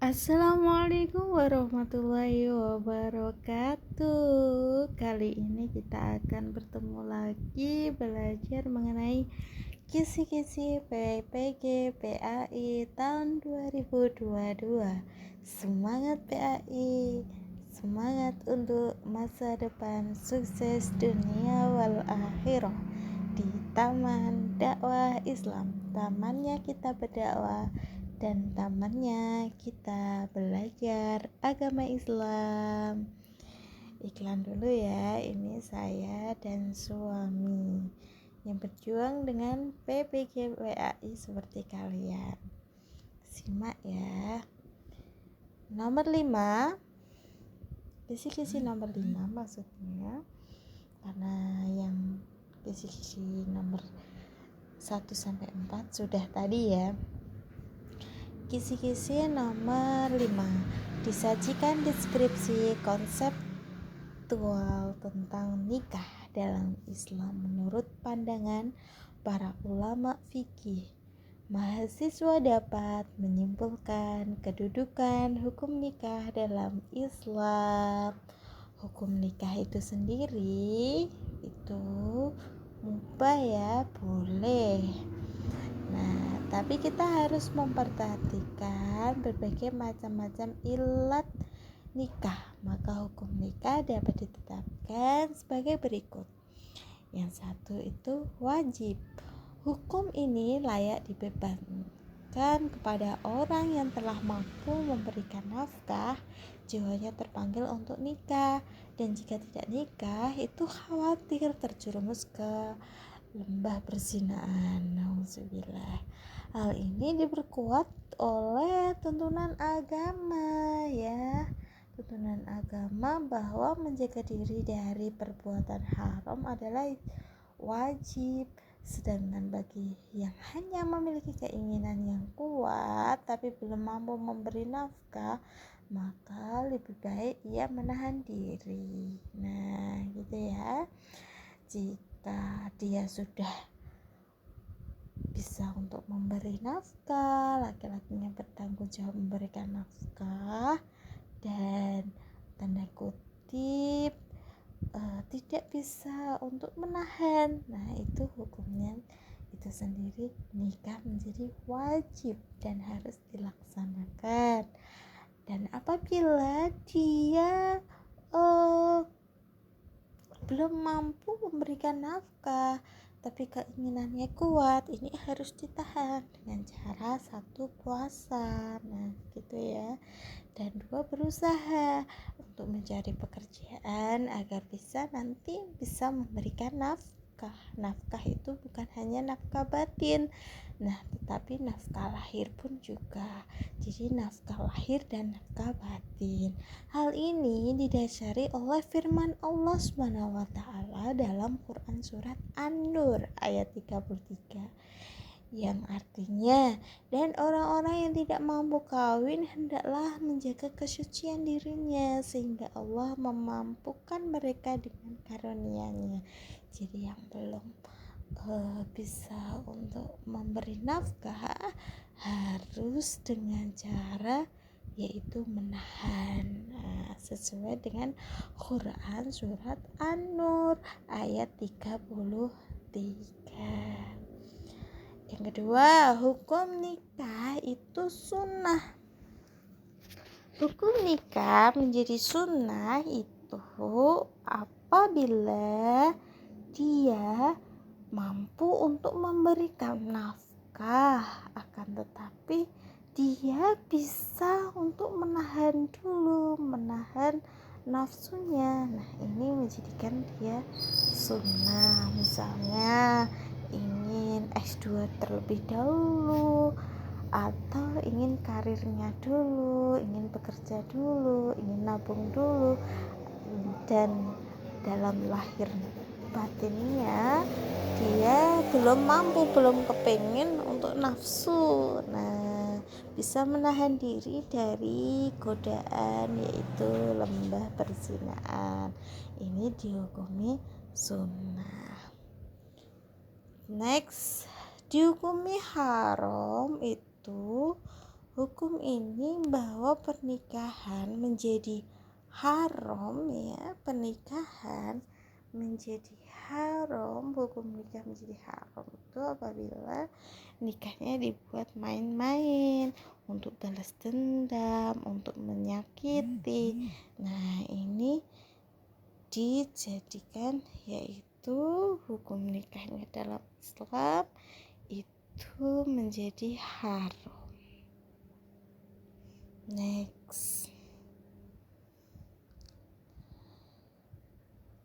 Assalamualaikum warahmatullahi wabarakatuh. Kali ini kita akan bertemu lagi belajar mengenai kisi-kisi PPG PAI tahun 2022. Semangat PAI, semangat untuk masa depan sukses dunia wal akhirah di Taman Dakwah Islam. Tamannya kita berdakwah dan tamannya kita belajar agama Islam. Iklan dulu ya, ini saya dan suami yang berjuang dengan PPG WAI seperti kalian. Simak ya. Nomor 5, kisi-kisi nomor 5 maksudnya, karena yang kisi-kisi nomor 1 sampai 4 sudah tadi ya. Kisi-kisi nomor 5, disajikan deskripsi konseptual tentang nikah dalam Islam menurut pandangan para ulama fikih. Mahasiswa dapat menyimpulkan kedudukan hukum nikah dalam Islam. Hukum nikah itu sendiri itu mubah ya, boleh. Nah, tapi kita harus memperhatikan berbagai macam-macam ilat nikah. Maka hukum nikah dapat ditetapkan sebagai berikut. Yang satu itu wajib. Hukum ini layak dibebankan kepada orang yang telah mampu memberikan nafkah, jiwanya terpanggil untuk nikah, dan jika tidak nikah itu khawatir terjerumus ke lembah perzinaan. Nauzubillah. Hal ini diperkuat oleh tuntunan agama ya. Tuntunan agama bahwa menjaga diri dari perbuatan haram adalah wajib. Sedangkan bagi yang hanya memiliki keinginan yang kuat tapi belum mampu memberi nafkah, maka lebih baik ia menahan diri. Nah, gitu ya. Jika dia sudah bisa untuk memberi nafkah, laki-lakinya bertanggung jawab memberikan nafkah dan tanda kutip tidak bisa untuk menahan, nah itu hukumnya itu sendiri nikah menjadi wajib dan harus dilaksanakan. Dan apabila dia belum mampu memberikan nafkah tapi keinginannya kuat, ini harus ditahan dengan cara 1 puasa, nah gitu ya, dan 2 berusaha untuk mencari pekerjaan agar nanti bisa memberikan nafkah. Nafkah itu bukan hanya nafkah batin, nah tetapi nafkah lahir pun juga. Jadi nafkah lahir dan nafkah batin. Hal ini didasari oleh firman Allah SWT dalam Quran surat An-Nur ayat 33 yang artinya, dan orang-orang yang tidak mampu kawin hendaklah menjaga kesucian dirinya sehingga Allah memampukan mereka dengan karunia-Nya. Jadi yang belum bisa untuk memberi nafkah harus dengan cara yaitu menahan, sesuai dengan Quran surat An-Nur ayat 33. Yang kedua, hukum nikah itu sunnah. Hukum nikah menjadi sunnah itu apabila dia mampu untuk memberikan nafkah, akan tetapi dia bisa untuk menahan nafsunya. Nah, ini menjadikan dia sunnah. Misalnya ingin S2 terlebih dahulu, atau ingin karirnya dulu, ingin bekerja dulu, ingin nabung dulu, dan dalam lahir batinnya dia belum mampu, belum kepingin untuk nafsu. Nah, bisa menahan diri dari godaan yaitu lembah perzinaan. Ini dihukumi sunnah. Next, dihukumi haram itu Hukum ini bahwa pernikahan menjadi haram, ya, pernikahan menjadi haram, hukum nikah menjadi haram itu apabila nikahnya dibuat main-main, untuk balas dendam, untuk menyakiti. Nah, ini dijadikan, yaitu hukum nikahnya dalam Islam itu menjadi haram. Next,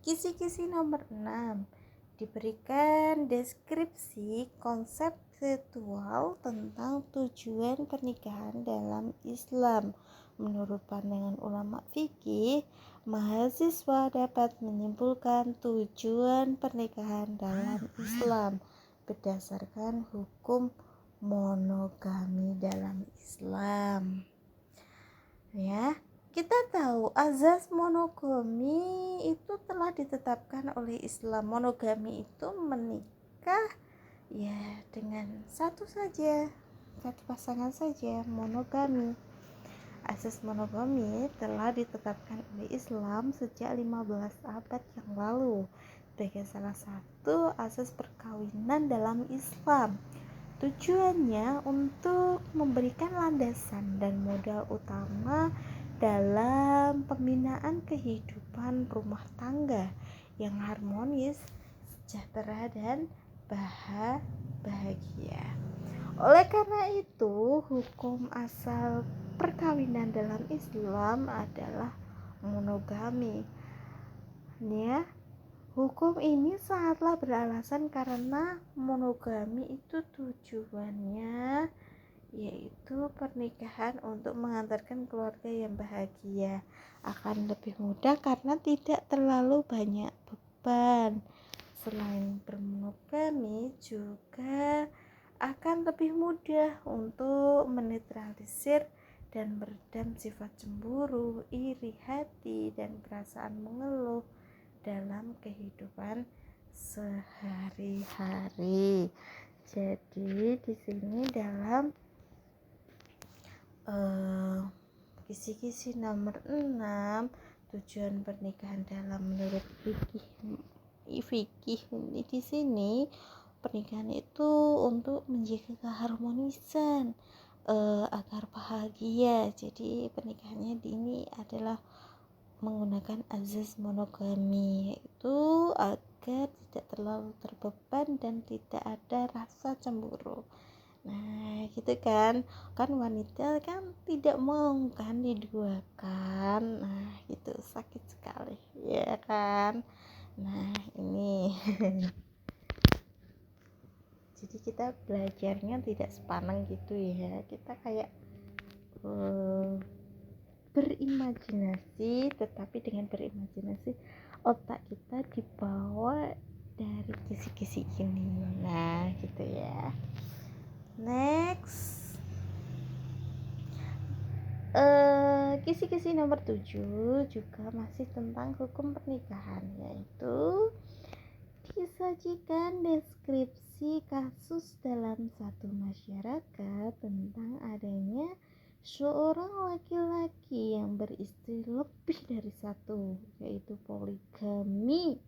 kisi-kisi nomor 6, diberikan deskripsi konseptual tentang tujuan pernikahan dalam Islam. Menurut pandangan ulama fikih, mahasiswa dapat menyimpulkan tujuan pernikahan dalam Islam berdasarkan hukum monogami dalam Islam. Ya, kita tahu azas monogami itu telah ditetapkan oleh Islam. Monogami itu menikah ya dengan satu pasangan saja, monogami. Asas monogami telah ditetapkan oleh Islam sejak 15 abad yang lalu sebagai salah satu asas perkawinan dalam Islam. Tujuannya untuk memberikan landasan dan modal utama dalam pembinaan kehidupan rumah tangga yang harmonis, sejahtera, dan bahagia. Oleh karena itu, hukum asal perkawinan dalam Islam adalah monogami. Ya, hukum ini sangatlah beralasan karena monogami itu tujuannya yaitu pernikahan untuk mengantarkan keluarga yang bahagia, akan lebih mudah karena tidak terlalu banyak beban. Selain bermonogami juga akan lebih mudah untuk menetralisir dan meredam sifat cemburu, iri hati, dan perasaan mengeluh dalam kehidupan sehari-hari. Jadi di sini dalam kisi-kisi nomor 6, tujuan pernikahan dalam menurut fikih di sini, pernikahan itu untuk menjaga keharmonisan agar bahagia. Jadi pernikahannya ini adalah menggunakan azas monogami, yaitu agar tidak terlalu terbeban dan tidak ada rasa cemburu. Nah, gitu kan wanita kan tidak mau kan diduakan. Nah, gitu sakit sekali, ya kan. Nah, ini jadi kita belajarnya tidak sepaneng gitu ya, kita kayak berimajinasi, tetapi dengan berimajinasi otak kita dibawa dari kisi-kisi ini. Nah, gitu ya. Next, kisi-kisi nomor 7 juga masih tentang hukum pernikahan, yaitu disajikan deskripsi kasus dalam satu masyarakat tentang adanya seorang laki-laki yang beristri lebih dari satu, yaitu poligami.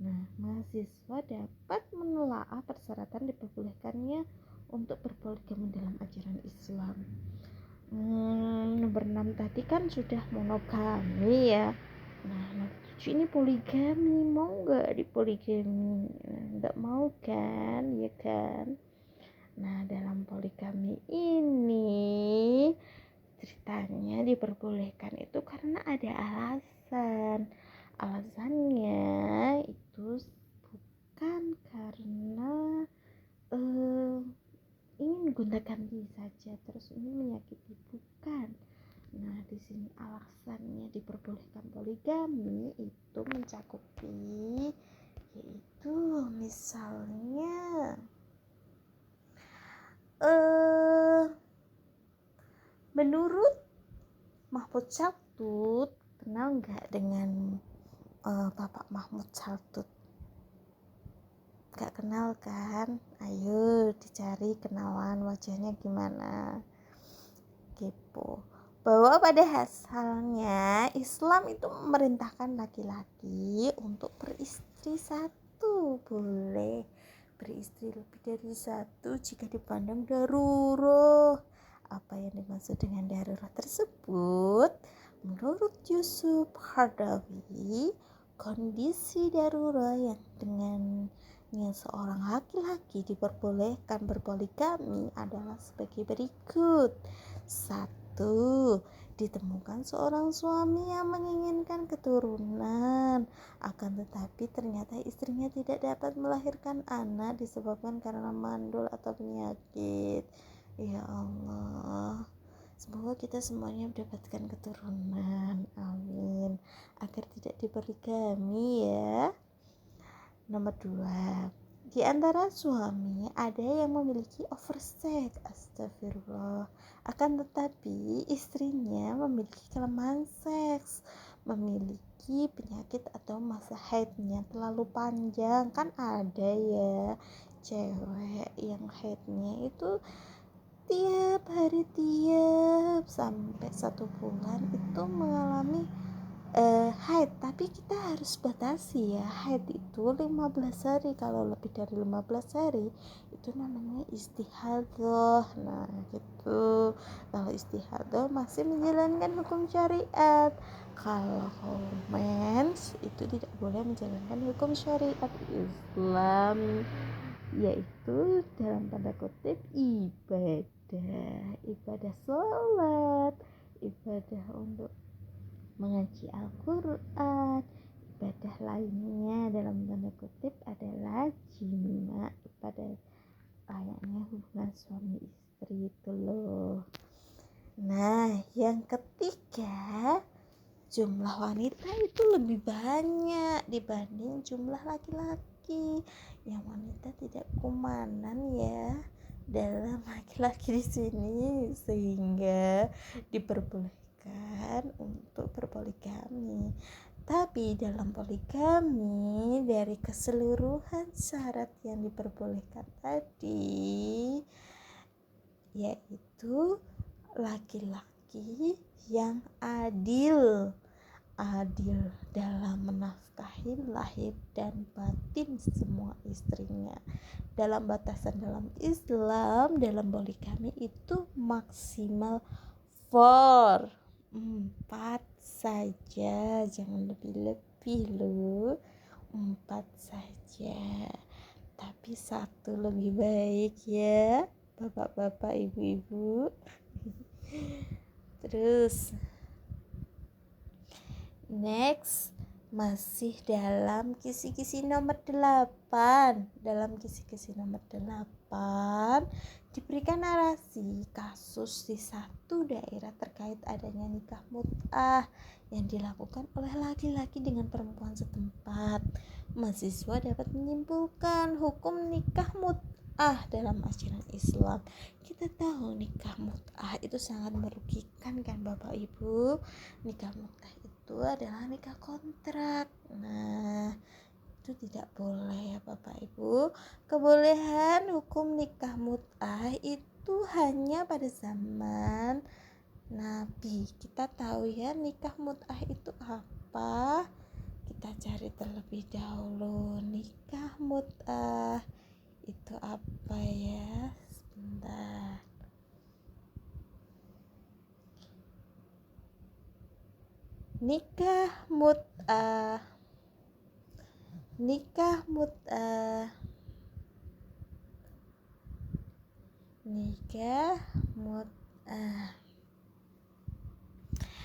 Nah, mahasiswa dapat menelaah persyaratan diperbolehkannya untuk berpoligami dalam ajaran Islam. Nomor 6 tadi kan sudah monogami ya. Nah, nomor 7 ini poligami. Mau nggak dipoligami? Nggak mau kan, ya kan? Nah, dalam poligami ini ceritanya diperbolehkan itu karena ada alasan. Alasannya itu bukan karena ingin gonta-ganti saja, terus ini menyakiti, bukan. Nah, di sini alasannya diperbolehkan poligami itu mencakupi, yaitu misalnya menurut Mahmud Syaltut, kenal nggak dengan Bapak Mahmud Syaltut? Gak kenal kan? Ayo dicari kenalan, wajahnya gimana. kepo. Bahwa pada asalnya Islam itu memerintahkan laki-laki untuk beristri satu, boleh beristri lebih dari satu jika dipandang darurat. Apa yang dimaksud dengan darurat tersebut? Menurut Yusuf Qaradawi, kondisi darurat yang dengannya seorang laki-laki diperbolehkan berpoligami adalah sebagai berikut. 1. Ditemukan seorang suami yang menginginkan keturunan, akan tetapi ternyata istrinya tidak dapat melahirkan anak disebabkan karena mandul atau penyakit. Ya Allah, semoga kita semuanya mendapatkan keturunan, amin, agar tidak dipoligami ya. Nomor 2, di antara suami ada yang memiliki oversex, astagfirullah, akan tetapi istrinya memiliki kelemahan seks, memiliki penyakit atau masa haidnya terlalu panjang. Kan ada ya cewek yang haidnya itu tiap hari, tiap sampai 1 bulan itu mengalami haid, tapi kita harus batasi ya, haid itu 15 hari. Kalau lebih dari 15 hari itu namanya istihadah. Nah gitu, kalau istihadah masih menjalankan hukum syariat. Kalau mens itu tidak boleh menjalankan hukum syariat Islam, yaitu dalam tanda kutip ibadah sholat, ibadah untuk mengaji Al-Quran, ibadah lainnya dalam tanda kutip adalah jima, pada layaknya hubungan suami istri itu loh. Nah yang ketiga, jumlah wanita itu lebih banyak dibanding jumlah laki-laki. Yang wanita tidak kumanan ya dalam laki-laki di sini, sehingga diperbolehkan untuk berpoligami. Tapi dalam poligami, dari keseluruhan syarat yang diperbolehkan tadi, yaitu laki-laki yang adil dalam menafkahi lahir dan batin semua istrinya. Dalam batasan dalam Islam, dalam poligami itu maksimal 4 saja, jangan lebih-lebih loh. 4 saja, tapi 1 lebih baik ya bapak-bapak, ibu-ibu. Terus next, masih dalam kisi-kisi nomor 8. Dalam kisi-kisi nomor 8 diberikan narasi kasus di satu daerah terkait adanya nikah mut'ah yang dilakukan oleh laki-laki dengan perempuan setempat. Mahasiswa dapat menyimpulkan hukum nikah mut'ah dalam ajaran Islam. Kita tahu nikah mut'ah itu sangat merugikan kan Bapak Ibu. Nikah mut'ah itu adalah nikah kontrak. Nah itu tidak boleh ya Bapak Ibu. Kebolehan hukum nikah mut'ah itu hanya pada zaman Nabi. Kita tahu ya nikah mut'ah itu apa. Kita cari terlebih dahulu, nikah mut'ah itu apa ya. Sebentar. Nikah mut'ah nikah mut'ah.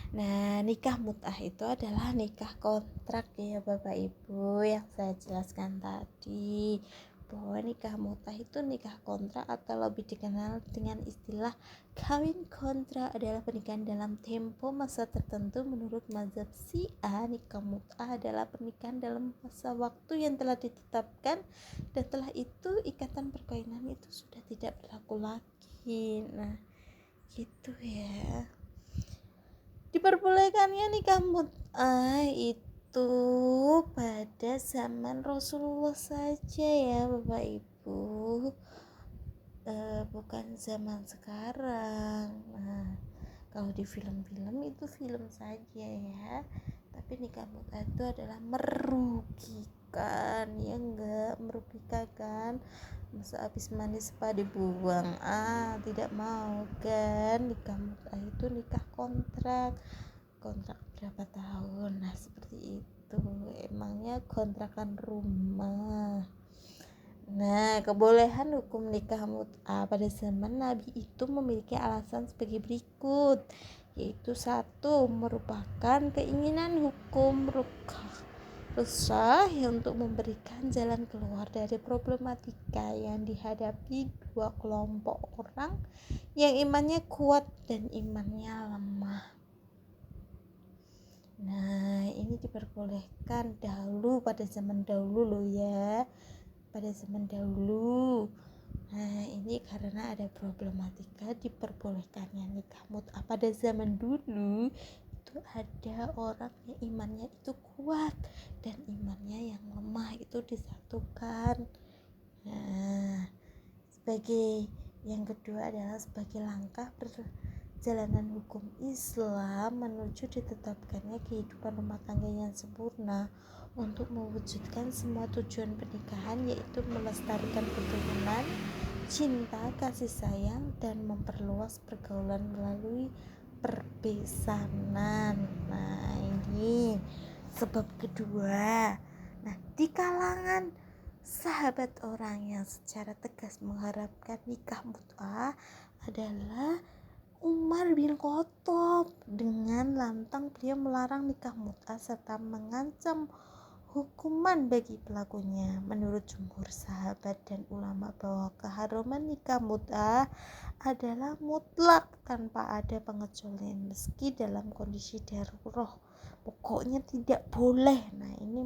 Nah, nikah mut'ah itu adalah nikah kontrak ya Bapak Ibu, yang saya jelaskan tadi, bahwa nikah mut'ah itu nikah kontrak atau lebih dikenal dengan istilah kawin kontrak, adalah pernikahan dalam tempo masa tertentu. Menurut mazhab Syiah, nikah mut'ah adalah pernikahan dalam masa waktu yang telah ditetapkan, dan setelah itu ikatan perkawinan itu sudah tidak berlaku lagi. Nah gitu ya. Diperbolehkannya nikah mut'ah itu pada zaman Rasulullah saja ya Bapak Ibu, bukan zaman sekarang. Nah Kalau di film-film itu film saja ya, tapi nikah mut'ah itu adalah merugikan, ya enggak merugikan kan? Masa habis mandi spa dibuang, tidak mau kan? Nikah mut'ah itu nikah kontrak berapa tahun, nah seperti itu. Emangnya kontrakan rumah. Nah, kebolehan hukum nikah mut'ah pada zaman Nabi itu memiliki alasan sebagai berikut, yaitu satu, merupakan keinginan hukum rusah untuk memberikan jalan keluar dari problematika yang dihadapi dua kelompok orang yang imannya kuat dan imannya lemah. Nah, ini diperbolehkan dahulu, pada zaman dahulu loh ya, pada zaman dahulu. Nah, ini karena ada problematika diperbolehkannya nikah mut'ah pada zaman dulu. Itu ada orang yang imannya itu kuat dan imannya yang lemah itu disatukan. Nah, sebagai yang kedua adalah sebagai langkah perjalanan hukum Islam menuju ditetapkannya kehidupan rumah tangga yang sempurna untuk mewujudkan semua tujuan pernikahan, yaitu melestarikan keturunan, cinta, kasih sayang, dan memperluas pergaulan melalui perbesanan. Nah, ini sebab kedua. Nah, di kalangan sahabat orang yang secara tegas mengharapkan nikah mut'ah adalah Umar bin Khattab. Dengan lantang beliau melarang nikah mut'ah serta mengancam hukuman bagi pelakunya. Menurut jumhur sahabat dan ulama bahwa keharuman nikah mut'ah adalah mutlak tanpa ada pengecualian meski dalam kondisi darurat. Pokoknya tidak boleh. Nah, ini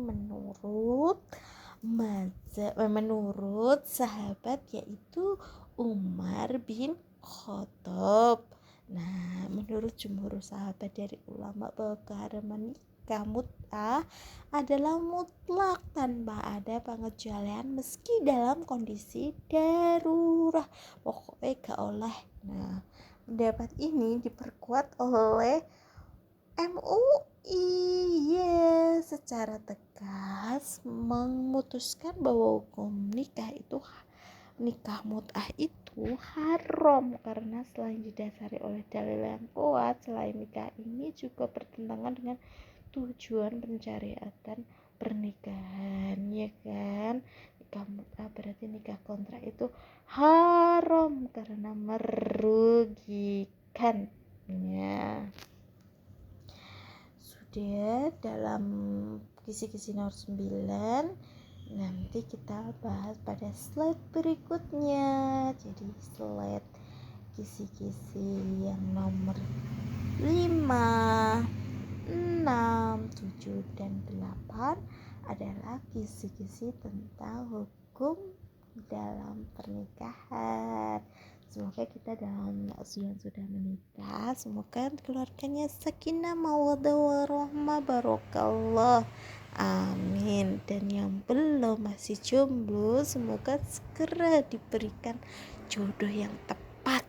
menurut sahabat yaitu Umar bin Khattab. Nah, menurut jumhur sahabat dari ulama bahwa keharuman nikah mut'ah adalah mutlak tanpa ada pengecualian meski dalam kondisi darurat. Pokoknya gak oleh. Nah, pendapat ini diperkuat oleh MUI ya, secara tegas memutuskan bahwa hukum nikah mut'ah itu haram karena selain didasari oleh dalil yang kuat, selain nikah ini juga bertentangan dengan tujuan pencariatan pernikahan, ya kan? Nikah mut'ah berarti nikah kontrak itu haram karena merugikan ya. Sudah dalam kisi-kisi nomor 9. Nanti kita bahas pada slide berikutnya. Jadi slide kisi-kisi yang nomor 5, 6, 7, dan 8 adalah kisi-kisi tentang hukum dalam pernikahan. Semoga kita dalam yang sudah menikah, semoga keluarganya sakinah mawaddah warahmah barokallah, amin. Dan yang belum masih jomblo, semoga segera diberikan jodoh yang tepat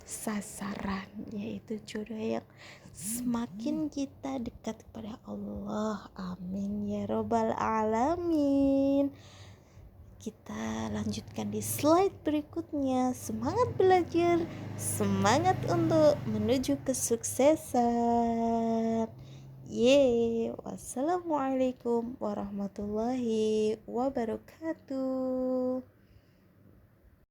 sasaran, yaitu jodoh yang semakin kita dekat kepada Allah, amin ya robbal alamin. Kita lanjutkan di slide berikutnya. Semangat belajar, semangat untuk menuju kesuksesan. Wassalamualaikum warahmatullahi wabarakatuh.